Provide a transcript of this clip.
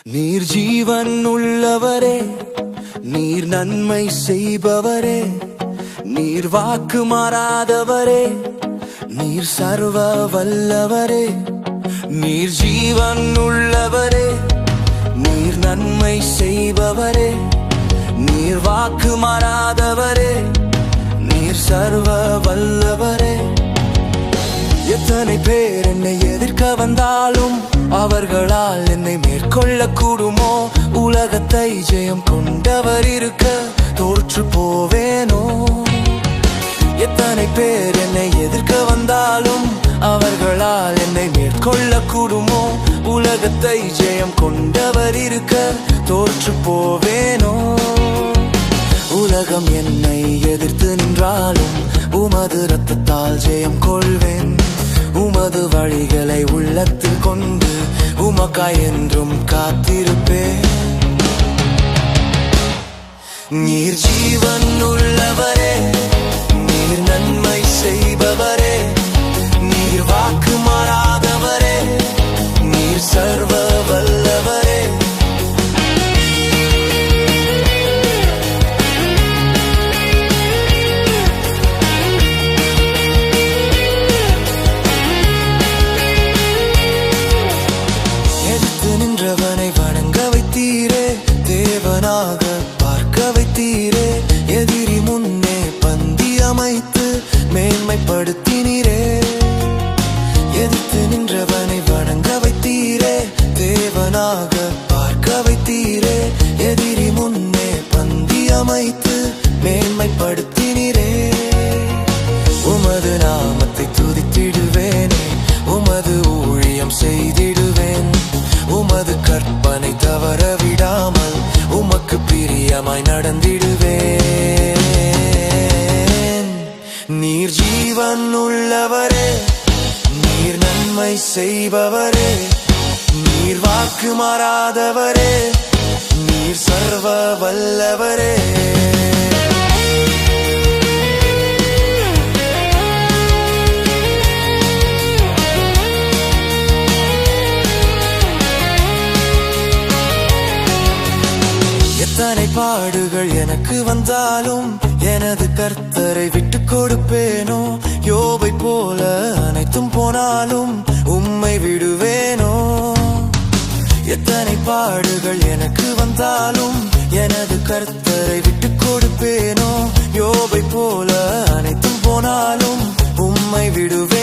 நீர் ஜீவன் உள்ளவரே, நீர் நன்மை செய்பவரே, நீர் வாக்கு மாறாதவரே, நீர் சர்வ வல்லவரே. நீர் ஜீவன் உள்ளவரே, நீர் நன்மை செய்பவரே, நீர் வாக்கு மாறாதவரே, நீர் சர்வ வல்லவரே. எத்தனை பேர் என்னை எதிர்க்க வந்தாலும் அவர்களால் என்னை மேற்கொள்ள கூடுமோ? உலகத்தை ஜெயம் கொண்டவர் இருக்க தோற்று போவேனோ? எத்தனை பேர் என்னை எதிர்க்க வந்தாலும் அவர்களால் என்னை மேற்கொள்ள கூடுமோ? உலகத்தை ஜெயம் கொண்டவர் இருக்க தோற்று போவேனோ? உலகம் என்னை எதிர்த்து நின்றாலும் உமது இரத்தத்தால் ஜெயம் கொள்வேன். உமது வழிகளை உள்ளத்தில் கொண்டு உமக்காய் என்றும் காத்திருப்பேன். நீர் ஜீவன் உள்ளவரே, நீர் நன்மை செய்பவரே, நீர் வாக்கு மாறாதவரே, நீர் சர்வ வல்லவரே. நின்றவனை வணங்க வைத்தீரே, தேவனாக பார்க்க வைத்தீரே. எதிரி முன்னே பந்தி அமைத்து மேன்மைப்படுத்தினீரே. எதிர்த்து நின்றவனை வணங்க வைத்தீரே, தேவனாக பார்க்க வைத்தீரே. எதிரி முன்னே பந்தி அமைத்து மேன்மைப்படுத்தினீரே. உமது நாமத்தை துதித்திடுவேனே, உமது ஊழியம் செய்திடுவேன். உமது கற்பனை தவற விடாமல் உமக்கு பிரியமாய் நடந்திடுவேன். நீர் ஜீவன் உள்ளவரே, நீர் நன்மை செய்பவரே, நீர் வாக்கு மாறாதவரே, நீர் சர்வ வல்லவரே. எத்தனை பாடுகள் எனக்கு வந்தாலும் எனது கர்த்தரை விட்டு கொடுப்பேனோ? யோபை போல அனைத்தும் போனாலும் உம்மை விடுவேனோ? எத்தனை பாடுகள் எனக்கு வந்தாலும் எனது கர்த்தரை விட்டு கொடுப்பேனோ? யோபை போல அனைத்தும் போனாலும் உம்மை விடுவேன்.